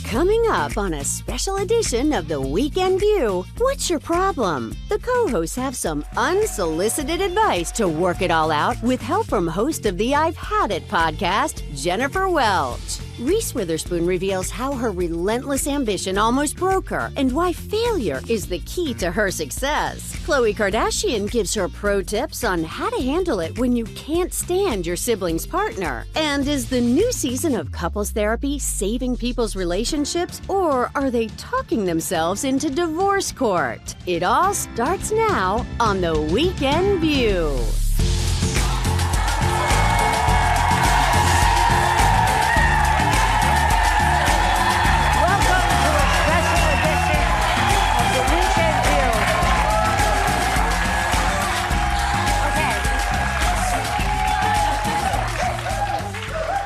Coming up on a special edition of The Weekend View, what's your problem? The co-hosts have some unsolicited advice to work it all out with help from host of the I've Had It podcast, Jennifer Welch. Reese Witherspoon reveals how her relentless ambition almost broke her and why failure is the key to her success. Khloe Kardashian gives her pro tips on how to handle it when you can't stand your sibling's partner. And is the new season of couples therapy saving people's relationships, or are they talking themselves into divorce court? It all starts now on The Weekend View.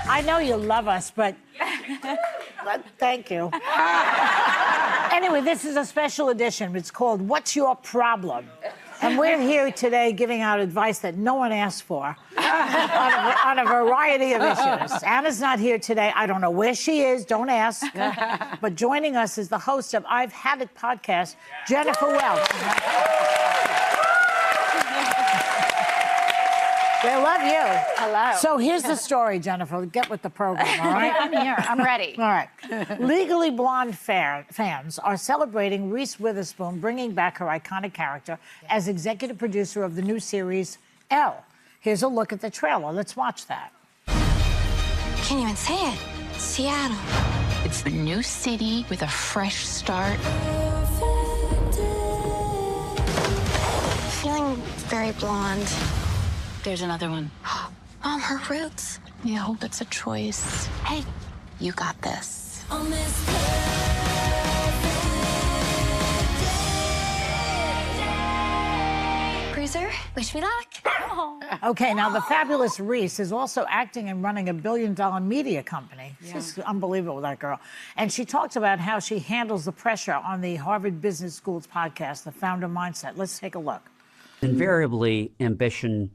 I know you love us, but thank you. Anyway, this is a special edition. It's called What's Your Problem? And we're here today giving out advice that no one asked for on a variety of issues. Anna's not here today. I don't know where she is. Don't ask. But joining us is the host of I've Had It podcast, Jennifer Welch. They love you. Hello. So here's the story, Jennifer. Get with the program, all right? I'm here. I'm ready. All right. Legally Blonde fans are celebrating Reese Witherspoon bringing back her iconic character as executive producer of the new series, Elle. Here's a look at the trailer. Let's watch that. Can't even say it. Seattle. It's the new city with a fresh start. Feeling very blonde. There's another one. Mom, her roots. Yeah, I hope it's a choice. Hey, you got this. Bruiser, wish me luck. Okay, now the fabulous Reese is also acting and running a billion-dollar media company. Yeah. It's unbelievable, that girl. And she talks about how she handles the pressure on the Harvard Business School's podcast, The Founder Mindset. Let's take a look. Invariably, ambition,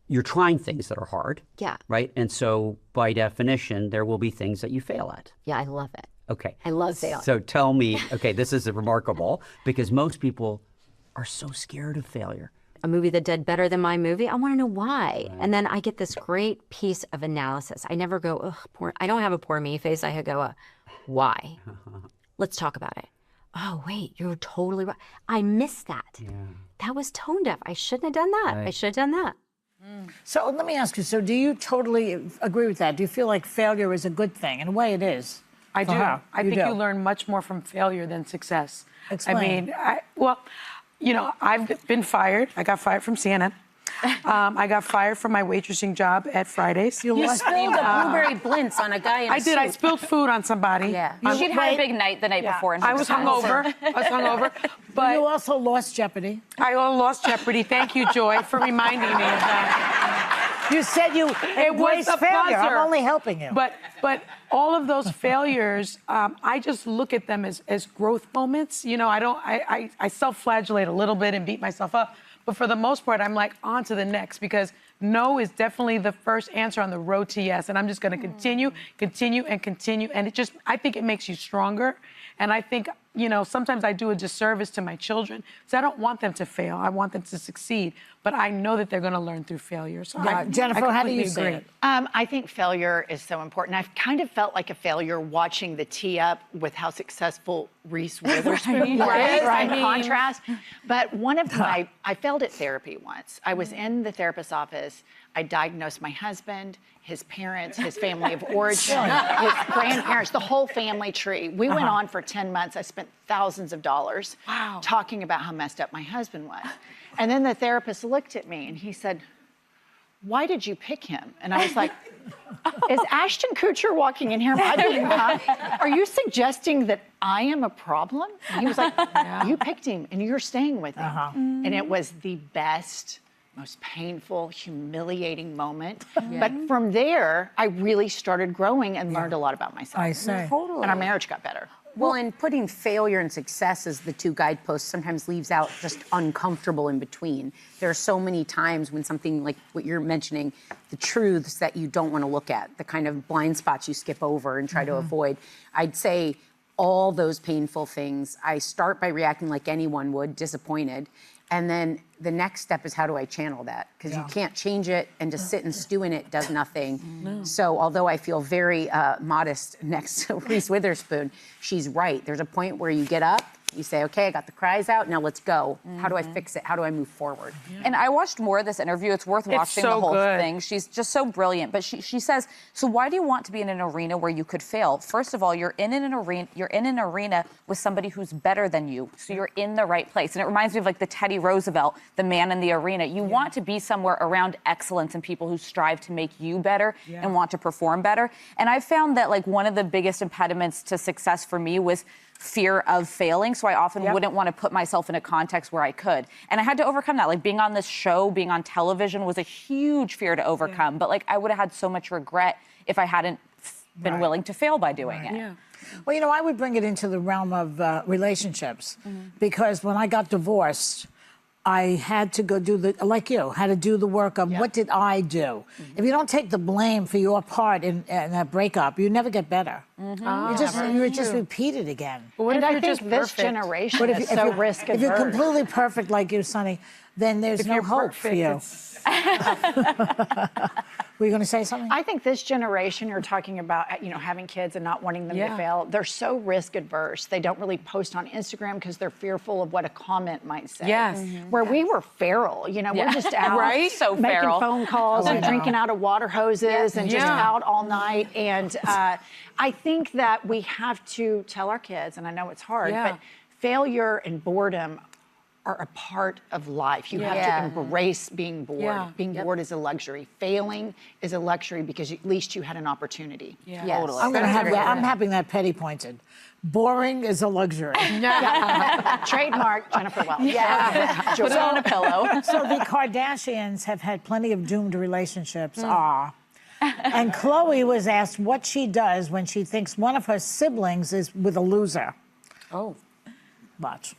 you're trying things that are hard. Yeah. Right? And so, by definition, there will be things that you fail at. Yeah, I love it. Okay. I love failing. So tell me, okay, this is remarkable because most people are so scared of failure. A movie that did better than my movie, I want to know why. Right. And then I get this great piece of analysis. I never go, ugh, poor. I don't have a poor me face. I go, why? Let's talk about it. Oh, wait, you're totally right. I missed that. Yeah. That was tone deaf. I shouldn't have done that. Right. I should have done that. So let me ask you, so do you totally agree with that? Do you feel like failure is a good thing? In a way, it is. I do. I think you learn much more from failure than success. Explain. I mean, I've been fired. I got fired from CNN. I got fired from my waitressing job at Fridays. You spilled a blueberry blintz on a guy in a suit. I spilled food on somebody. Yeah. She'd had a big night the night before. And I was hungover. But you also lost Jeopardy. I lost Jeopardy. Thank you, Joy, for reminding me of that. You said you embraced failure. I'm only helping you. But all of those failures, I just look at them as growth moments. You know, I self-flagellate a little bit and beat myself up. But for the most part, I'm like, on to the next, because no is definitely the first answer on the road to yes. And I'm just going to continue. And I think it makes you stronger. And I think, you know, sometimes I do a disservice to my children. So I don't want them to fail. I want them to succeed. But I know that they're going to learn through failure. So Jennifer, how do you see it? I think failure is so important. I've kind of felt like a failure watching the tee up with how successful Reese Witherspoon was in contrast. But I failed at therapy once. I was in the therapist's office. I diagnosed my husband, his parents, his family of origin, his grandparents, the whole family tree. We went on for 10 months. I spent thousands of dollars talking about how messed up my husband was. And then the therapist looked at me and he said, "Why did you pick him?" And I was like, "Is Ashton Kutcher walking in here? Are you suggesting that I am a problem?" And he was like, "You picked him and you're staying with him." And it was the best, most painful, humiliating moment. But from there, I really started growing and learned a lot about myself. I say. And our marriage got better. Well, and putting failure and success as the two guideposts sometimes leaves out just uncomfortable in between. There are so many times when something like what you're mentioning, the truths that you don't want to look at, the kind of blind spots you skip over and try to avoid. I'd say all those painful things. I start by reacting like anyone would, disappointed. And then the next step is, how do I channel that? Because you can't change it, and just sit and stew in it does nothing. So although I feel very modest next to Reese Witherspoon, she's right. There's a point where you get up, you say, okay, I got the cries out, now let's go. How do I fix it? How do I move forward? And I watched more of this interview. It's worth watching the whole thing. She's just so brilliant. But she says, so why do you want to be in an arena where you could fail? First of all, you're in an arena with somebody who's better than you. So you're in the right place. And it reminds me of like the Teddy Roosevelt, the man in the arena. You want to be somewhere around excellence and people who strive to make you better and want to perform better. And I found that like one of the biggest impediments to success for me was fear of failing. So I often wouldn't want to put myself in a context where I could. And I had to overcome that. Like being on this show, being on television was a huge fear to overcome. But like I would have had so much regret if I hadn't been willing to fail by doing it. Yeah. Well, you know, I would bring it into the realm of relationships because when I got divorced, I had to go do like you, had to do the work of what did I do? If you don't take the blame for your part in that breakup, you never get better. You just repeat it again. But what if you're just this generation is so risk averse? If you're completely perfect like you, Sonny, then there's no hope for you. Were you going to say something? I think this generation, you're talking about, you know, having kids and not wanting them to fail. They're so risk adverse. They don't really post on Instagram because they're fearful of what a comment might say. Yes. Where we were feral, you know, we're just out So making feral. phone calls and drinking out of water hoses and just out all night. And I think that we have to tell our kids, and I know it's hard, but failure and boredom are a part of life. You have to embrace being bored. Being bored is a luxury. Failing is a luxury because at least you had an opportunity. Totally. I'm going to have that. I'm having that petty pointed. Boring is a luxury. Trademark Jennifer Welch. Put it on a pillow. So the Kardashians have had plenty of doomed relationships. And Khloe was asked what she does when she thinks one of her siblings is with a loser. Watch.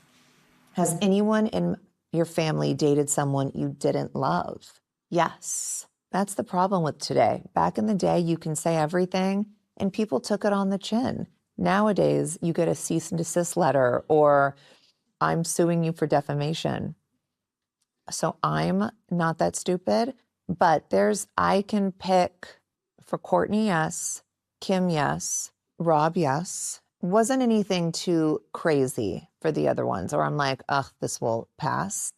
Has anyone in your family dated someone you didn't love? Yes. That's the problem with today. Back in the day, you can say everything and people took it on the chin. Nowadays, you get a cease and desist letter or I'm suing you for defamation. So I'm not that stupid, but I can pick for Courtney, yes, Kim, yes, Rob, yes. Wasn't anything too crazy for the other ones, or I'm like, ugh, this will pass.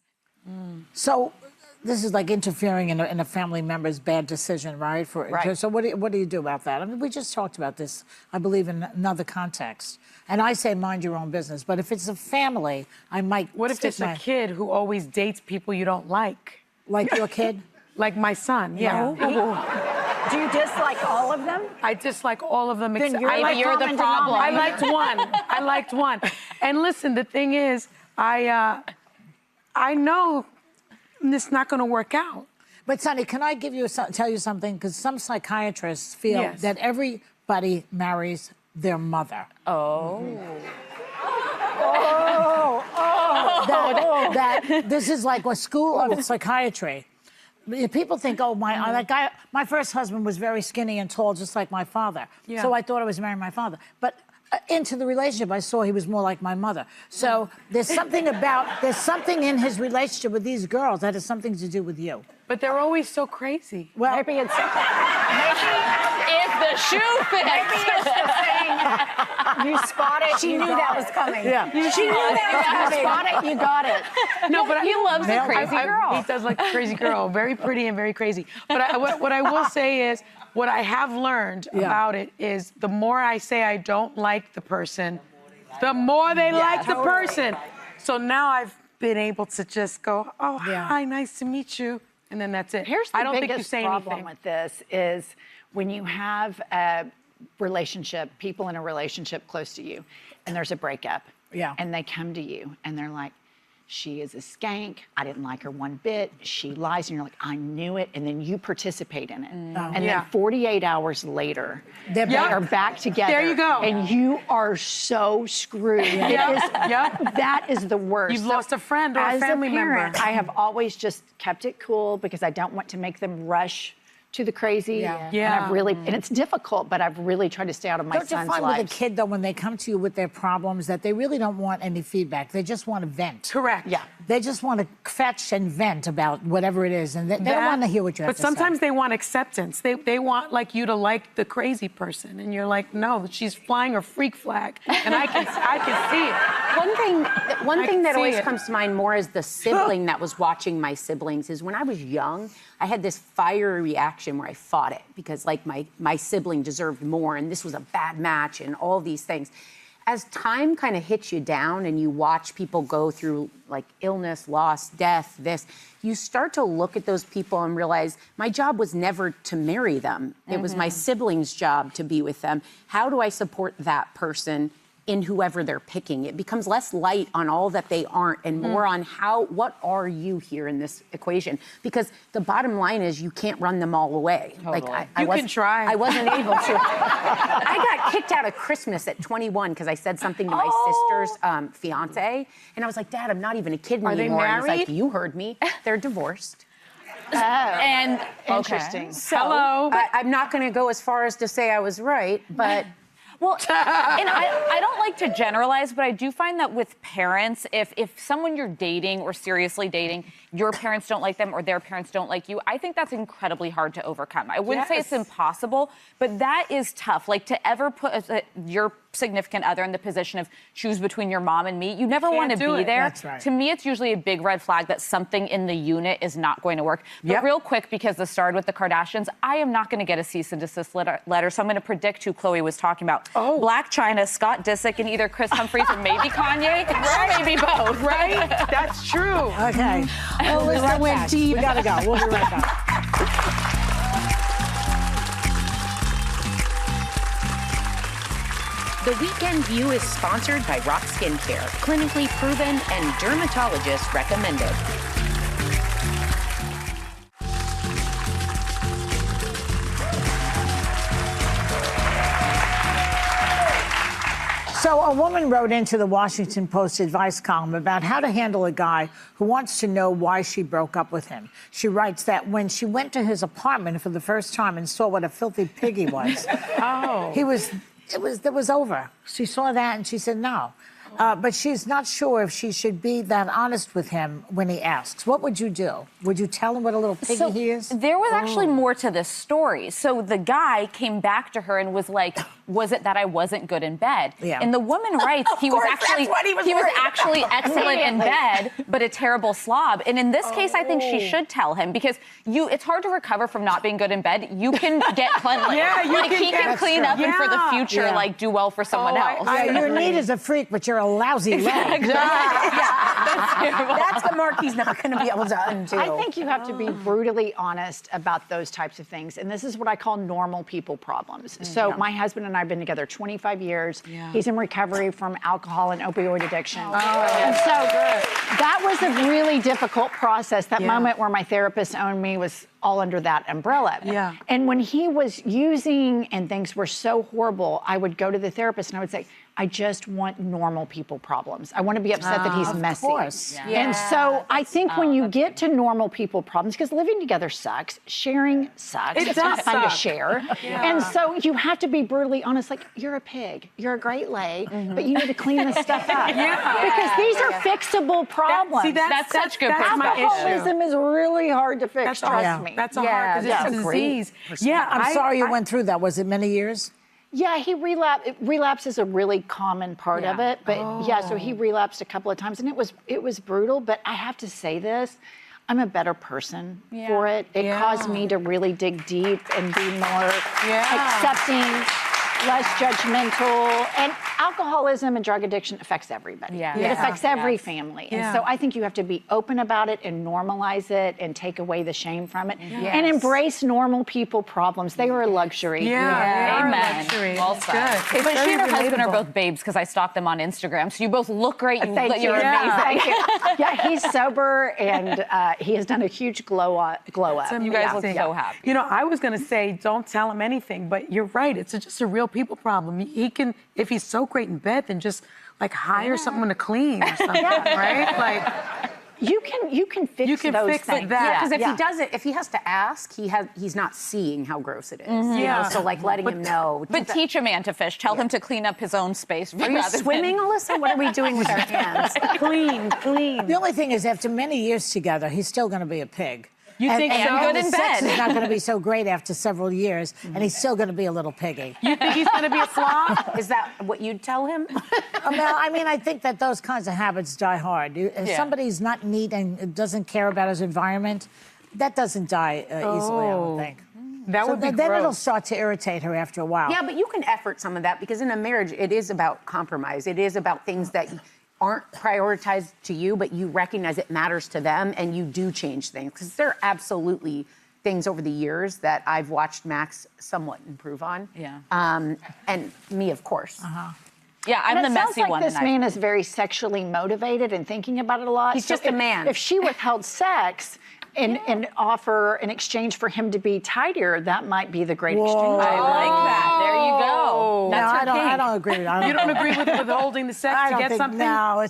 So this is like interfering in a family member's bad decision, right? So what do you do about that? I mean, we just talked about this, I believe, in another context. And I say mind your own business. But if it's a family, I might What if it's a kid who always dates people you don't like? Like your kid? Like my son, Do you dislike all of them? I dislike all of them. Then you're the problem. I liked one. And listen, the thing is, I know it's not going to work out. But Sonny, can I tell you something? Because some psychiatrists feel that everybody marries their mother. That this is like a school of psychiatry. People think, that guy, my first husband was very skinny and tall, just like my father. So I thought I was marrying my father. But into the relationship, I saw he was more like my mother. So there's something in his relationship with these girls that has something to do with you. But they're always so crazy. Well, Maybe it's If the shoe fits. maybe it's the saying, you spot it, She you knew got that it. was coming. Yeah. She knew that was coming. You spot it, you got it. No, but He loves a crazy girl. He does like a crazy girl, very pretty and very crazy. But what I will say is, what I have learned about it is the more I say I don't like the person, the more they like the person. So now I've been able to just go, hi, nice to meet you. And then that's it. Here's the I don't think you biggest say problem anything. with this is when you have a relationship, people in a relationship close to you, and there's a breakup. And they come to you and they're like, she is a skank. I didn't like her one bit. She lies. And you're like, I knew it. And then you participate in it. And then 48 hours later, they are back together. There you go. And you are so screwed. That is the worst. You've lost a friend or a family member. I have always just kept it cool because I don't want to make them rush to the crazy. Yeah. And I've really, and it's difficult, but I've really tried to stay out of my Don't you son's find life. with a kid, though, when they come to you with their problems, that they really don't want any feedback? They just want to vent. Correct. Yeah. They just want to fetch and vent about whatever it is, and they don't want to hear what you have But to say. sometimes they want acceptance. They want like you to like the crazy person, and you're like, no, she's flying her freak flag, and I can see it. One thing that see always it. comes to mind more as the sibling that was watching my siblings is when I was young, I had this fiery reaction where I fought it because like my sibling deserved more and this was a bad match and all these things. As time kind of hits you down and you watch people go through like illness, loss, death, you start to look at those people and realize my job was never to marry them. It was my siblings' job to be with them. How do I support that person in whoever they're picking? It becomes less light on all that they aren't and more on what are you here in this equation? Because the bottom line is you can't run them all away. Totally. Like You can try. I wasn't able to. I got kicked out of Christmas at 21 because I said something to my sister's fiance, and I was like, Dad, I'm not even a kid Are they anymore. And he's like, married? you heard me. They're divorced. And Interesting. So Hello. I'm not going to go as far as to say I was right, but Well, and I don't like to generalize, but I do find that with parents, if someone you're dating or seriously dating, your parents don't like them or their parents don't like you, I think that's incredibly hard to overcome. I wouldn't say it's impossible, but that is tough. Like to ever put your significant other in the position of choose between your mom and me, you never want to be there. That's right. To me, it's usually a big red flag that something in the unit is not going to work. But real quick, because this started with the Kardashians, I am not going to get a cease and desist letter, so I'm going to predict who Chloe was talking about. Black China, Scott Disick, and either Chris Humphries or maybe Kanye, or maybe both. Right? That's true. Okay. Well, listen, went deep. We gotta go. We'll be right back. The Weekend View is sponsored by Rock Skincare, clinically proven and dermatologist recommended. So a woman wrote into the Washington Post advice column about how to handle a guy who wants to know why she broke up with him. She writes that when she went to his apartment for the first time and saw what a filthy pig he was, it was over. She saw that and she said no. But she's not sure if she should be that honest with him when he asks. What would you do? Would you tell him what a little piggy he is? There was actually more to this story. So the guy came back to her and was like, was it that I wasn't good in bed? Yeah. And the woman writes, he was actually excellent in bed, but a terrible slob. And in this case, I think she should tell him because it's hard to recover from not being good in bed. You can get cleanliness. He can clean up and for the future, like do well for someone else. You're neat as a freak, but you're a lousy leg. That's the mark he's not going to be able to undo. I think you have to be brutally honest about those types of things. And this is what I call normal people problems. So my husband and I have been together 25 years. He's in recovery from alcohol and opioid addiction. And so that was a really difficult process. That moment where my therapist owned me was all under that umbrella. And when he was using and things were so horrible, I would go to the therapist and I would say, I just want normal people problems. I want to be upset that he's messy. Of course. And so I think when you get to normal people problems, because living together sucks, sharing sucks. It's not fun to share. And so you have to be brutally honest, like, you're a pig, you're a great lay, but you need to clean this stuff up. Because these are fixable problems. That's such good that's my issue. Alcoholism is really hard to fix, trust me. That's a hard, because it's a disease. I'm sorry you went through that. Was it many years? Yeah, he relapsed. Relapse is a really common part of it, but so he relapsed a couple of times, and it was brutal. But I have to say this: I'm a better person for it. It caused me to really dig deep and be more accepting, less judgmental. And alcoholism and drug addiction affects everybody. It affects every family. And so I think you have to be open about it and normalize it and take away the shame from it and embrace normal people problems. They are a luxury. Amen. Well said. But she and her husband are both babes because I stalked them on Instagram. So you both look great. You're amazing. Thank you. He's sober and he has done a huge glow up. You guys look so happy. You know, I was going to say, don't tell him anything, but you're right. It's just a real people problem. He can, if he's so great in bed, then just like hire someone to clean or something, right? Like, You can fix You can those fix things. that. Because if he doesn't, if he has to ask, he's not seeing how gross it is. Mm-hmm. You know? So like letting him know. But teach a man to fish. Tell him to clean up his own space. Are you swimming, Alyssa? What are we doing with our hands? Clean. The only thing is, after many years together, he's still going to be a pig. You think so? And good the in sex bed. is not going to be so great after several years, and he's still going to be a little piggy. You think he's going to be a flop? Is that what you'd tell him? Well, I mean, I think that those kinds of habits die hard. If somebody's not neat and doesn't care about his environment, that doesn't die easily, I would think. That would be then gross. it'll start to irritate her after a while. Yeah, but you can effort some of that because in a marriage, it is about compromise. It is about things that aren't prioritized to you, but you recognize it matters to them and you do change things. Because there are absolutely things over the years that I've watched Max somewhat improve on. Yeah. And me, of course. Yeah, I'm the messy sounds like one. this man is very sexually motivated and thinking about it a lot. He's just a man. If she withheld sex and offer in exchange for him to be tidier, that might be the great exchange. I like that. There you go. No, That's her I kink. don't agree with that. You don't agree with withholding the sex I to don't get think, something? No,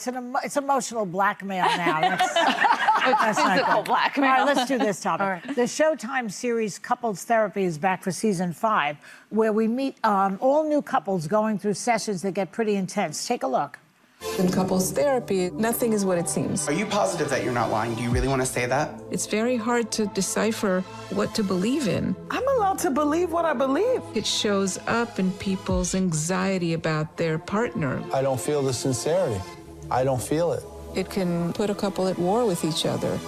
it's emotional blackmail now. That's not Physical good. blackmail. All right, let's do this topic. All right. The Showtime series Couples Therapy is back for season 5, where we meet all new couples going through sessions that get pretty intense. Take a look. In couples therapy, nothing is what it seems. Are you positive that you're not lying? Do you really want to say that? It's very hard to decipher what to believe in. I'm allowed to believe what I believe. It shows up in people's anxiety about their partner. I don't feel the sincerity. I don't feel it. It can put a couple at war with each other.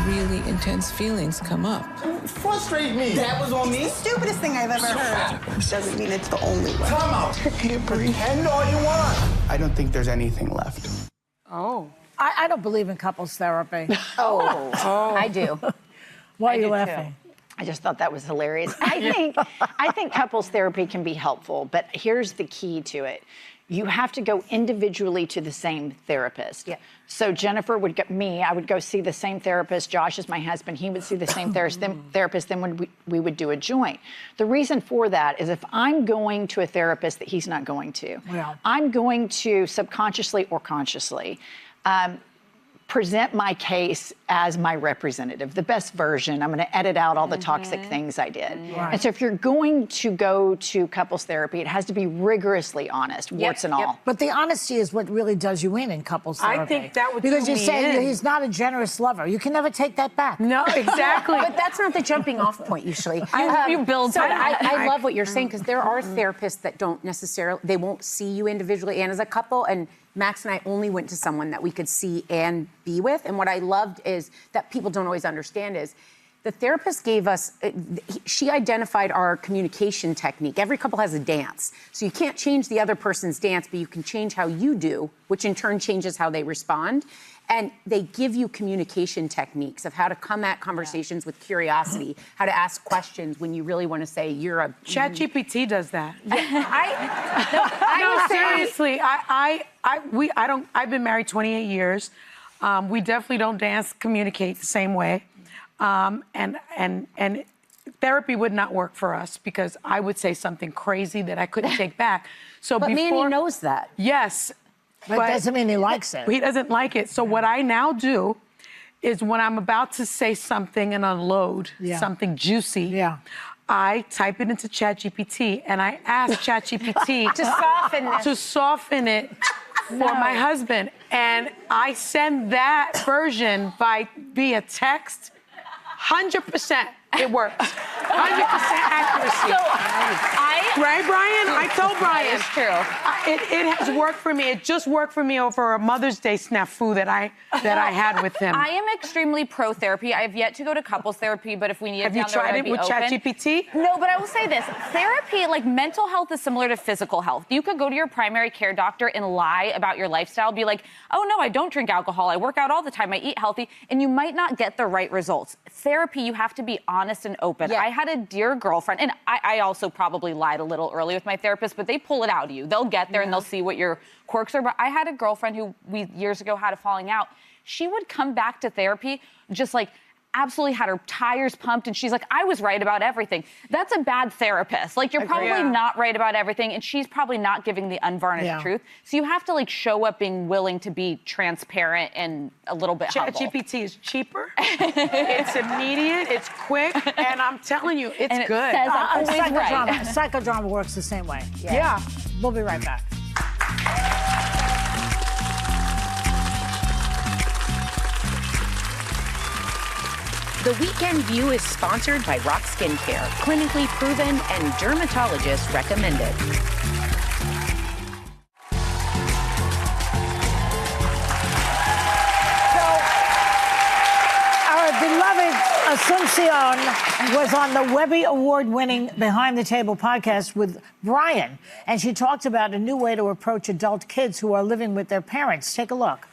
Really intense feelings come up. Frustrate me. That was on me. Stupidest thing I've ever heard. Doesn't mean it's the only way. Come out. Pretend all you want. I don't think there's anything left. Oh. I don't believe in couples therapy. I do. Why are you do, laughing? I just thought that was hilarious. I think couples therapy can be helpful, but here's the key to it. You have to go individually to the same therapist. Yeah. So Jennifer would get me, I would go see the same therapist. Josh is my husband. He would see the same therapist. Then when we would do a joint. The reason for that is if I'm going to a therapist that he's not going to, I'm going to subconsciously or consciously present my case as my representative, the best version. I'm going to edit out all the toxic things I did. And so if you're going to go to couples therapy, it has to be rigorously honest, warts and all. But the honesty is what really does you in couples therapy. I think that would because do you're me saying in. he's not a generous lover. You can never take that back. No, exactly. But that's not the jumping off point usually. You build So to that. I love what you're saying because there are therapists that don't necessarily, they won't see you individually and as a couple. And Max and I only went to someone that we could see and be with. And what I loved is that people don't always understand is the therapist gave us, she identified our communication technique. Every couple has a dance. So you can't change the other person's dance, but you can change how you do, which in turn changes how they respond. And they give you communication techniques of how to come at conversations with curiosity, how to ask questions when you really want to say you're a... ChatGPT does that. No, seriously, I've been married 28 years. We definitely don't communicate the same way. And therapy would not work for us because I would say something crazy that I couldn't take back. So but before, Manny knows that. Yes. But it doesn't mean he likes it. He doesn't like it. So what I now do is when I'm about to say something and unload something juicy, I type it into ChatGPT and I ask ChatGPT to soften it for my husband. And I send that version via text. 100% it works. 100% accuracy. Right, Brian? I told Brian. It's true. It has worked for me. It just worked for me over a Mother's Day snafu that I had with him. I am extremely pro therapy. I have yet to go to couples therapy, but if we need Have it you down the road, tried I'd it be with open. ChatGPT? No, but I will say this. Therapy, like mental health is similar to physical health. You could go to your primary care doctor and lie about your lifestyle, be like, oh no, I don't drink alcohol. I work out all the time. I eat healthy. And you might not get the right results. Therapy, you have to be honest and open. Yeah. I had a dear girlfriend, and I also probably lied a little early with my therapist, but they pull it out of you. They'll get there and they'll see what your quirks are. But I had a girlfriend who we years ago had a falling out. She would come back to therapy just like absolutely had her tires pumped, and she's like, I was right about everything. That's a bad therapist. Like, you're probably not right about everything, and she's probably not giving the unvarnished truth. So you have to, like, show up being willing to be transparent and a little bit humble. ChatGPT is cheaper, it's immediate, it's quick, and I'm telling you, it's And it good. says I'm always right. Psychodrama works the same way. Yeah. We'll be right back. The Weekend View is sponsored by Rock Skincare, clinically proven and dermatologist recommended. Our beloved Asuncion was on the Webby Award-winning Behind the Table podcast with Brian, and she talked about a new way to approach adult kids who are living with their parents. Take a look.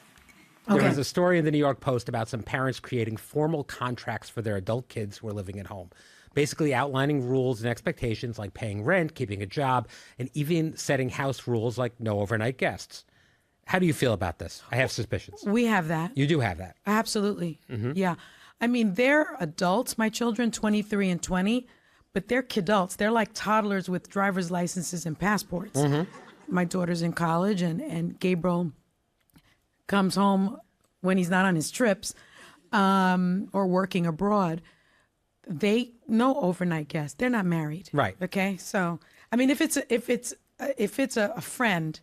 There was a story in the New York Post about some parents creating formal contracts for their adult kids who are living at home, basically outlining rules and expectations like paying rent, keeping a job, and even setting house rules like no overnight guests. How do you feel about this? I have suspicions. We have that. You do have that. Absolutely. Yeah. I mean, they're adults, my children, 23 and 20, but they're kidults. They're like toddlers with driver's licenses and passports. My daughter's in college, and Gabriel comes home when he's not on his trips or working abroad. They no overnight guests. They're not married. Right. Okay. So, I mean, if it's a friend,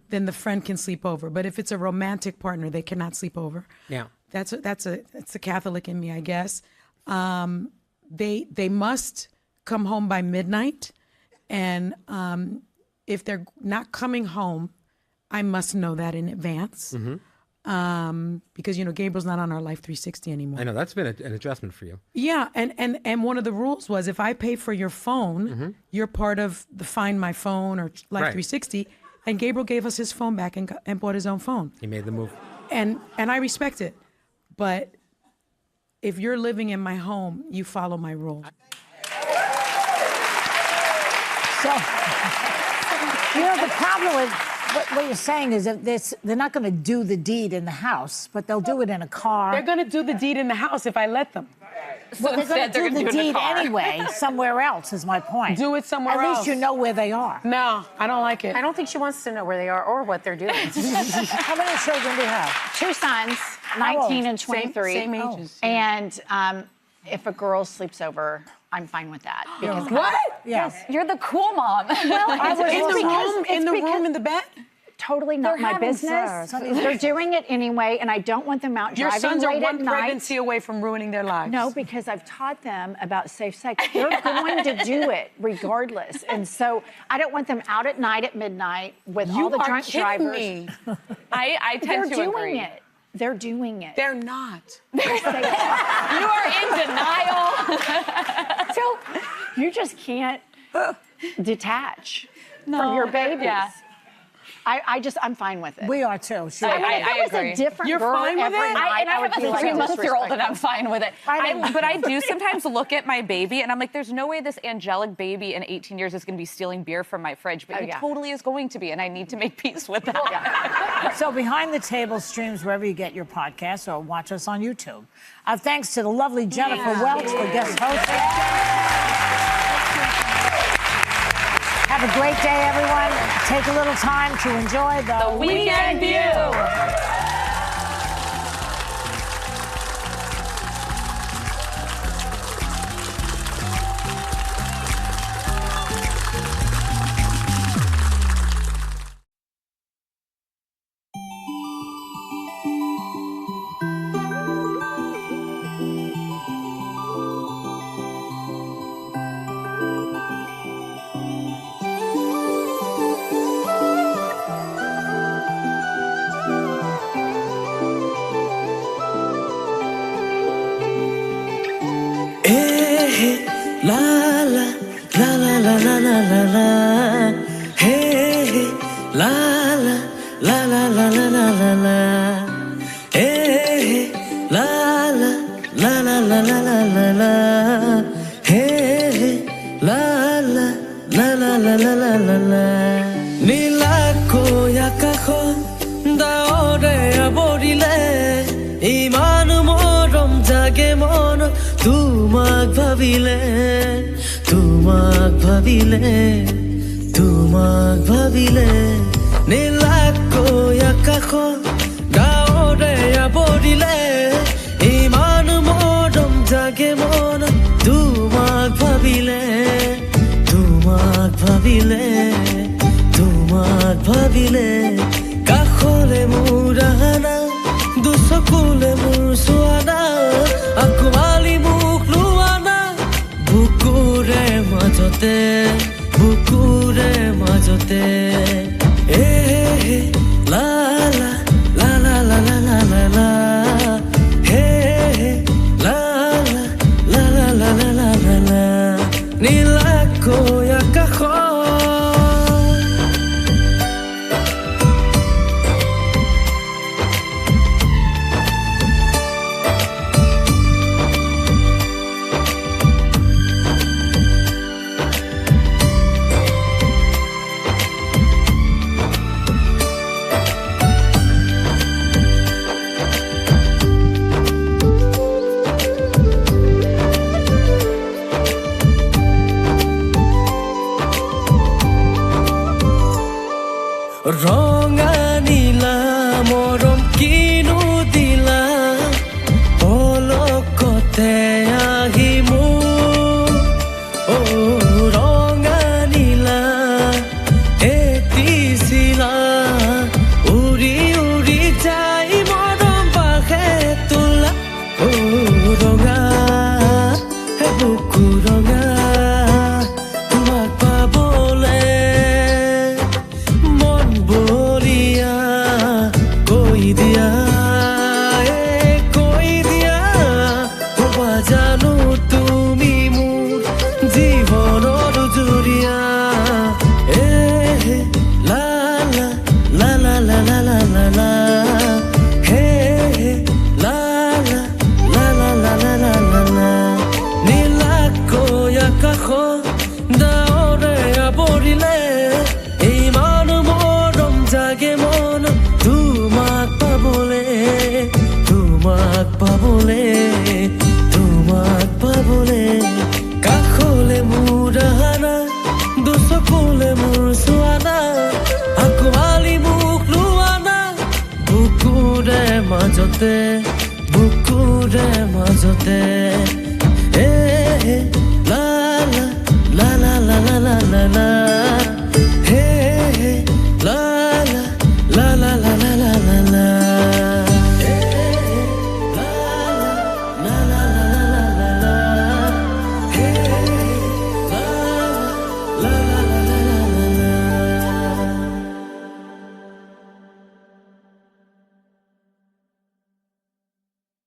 then the friend can sleep over. But if it's a romantic partner, they cannot sleep over. Yeah. That's the Catholic in me, I guess. They must come home by midnight, and if they're not coming home, I must know that in advance. Because Gabriel's not on our Life 360 anymore. I know that's been an adjustment for you. Yeah, and one of the rules was if I pay for your phone, you're part of the Find My Phone or Life 360. And Gabriel gave us his phone back and bought his own phone. He made the move. And I respect it. But if you're living in my home, you follow my rules. So, the problem with what you're saying is that they're not going to do the deed in the house, but they'll do it in a car. They're going to do the deed in the house if I let them. Well, they're going to do the deed anyway, somewhere else, is my point. Do it somewhere else. At least you know where they are. No, I don't like it. I don't think she wants to know where they are or what they're doing. How many children do you have? 2 sons, 19 and 23. Same ages. And if a girl sleeps over, I'm fine with that. Because What? Yes. You're the cool mom. Well, in the room, in the bed? Totally not my business. They're doing it anyway, and I don't want them out Your driving sons are late one at night. pregnancy away from ruining their lives. No, because I've taught them about safe sex. They're going to do it regardless. And so I don't want them out at night at midnight with all the drunk drivers. Me. I tend to They're agree. doing it. They're doing it. They're not. You are in denial. So you just can't detach from your babies. Yeah. I'm fine with it. We are too. Sure. I mean, if I it was agree. a different You're girl fine with every it? night, And I have would be a like 3-month-old, and I'm fine with it. Right. But I do sometimes look at my baby, and I'm like, there's no way this angelic baby in 18 years is going to be stealing beer from my fridge, but he totally is going to be, and I need to make peace with that. So Behind the Table streams wherever you get your podcasts or watch us on YouTube. Our thanks to the lovely Jennifer Welch for guest hosting. Have a great day, everyone. Take a little time to enjoy the Weekend View. La la la la la la la la la. Hey, hey, la la la la la la la la la. Hey, hey, la la la la la la la la la. Hey, hey, la la la la la la la la la. Nila ko yakakho da ore aborile iman morom. জাগে মন তোমাক ভাবিলে নীলাকৈ আকাশত ডাৱৰে আৱৰিলে ইমান মৰম জাগে মন তোমাক ভাবিলে কাষলে মোৰ আহানা দুচকুলে মোৰ চোৱানা আকোৱালি মোক লোৱানা বুকুৰে মাজতে লা লা লা লা লা লা লা লা লা হে লা লা লা লা লা লা লা লা লা নীলাকৈ আকাশত ৰঙা নীলা মৰম কিনো দিলা পলকতে আহি মোৰ ৰঙা নীলা এটিছিলা উৰি উৰি যাই মৰম বাঘে তোলা ৰঙা হে বুকু ৰঙা তোমাক পাবলে জানো তুমি মোৰ জীৱনৰ জুৰিয়া লা লা লা লা লা লা লা লা লা হে লা লা লা লা লা লা লা লা লা নীলাকৈ আকাশত ডাৱৰে আৱৰিলে ইমান মৰম জাগে মন তোমাক পাবলে কাষলে মোৰ আহানা দুচকুলে মোৰ চোৱানা আকোৱালি মোক লোৱানা বুকুৰে মাজতে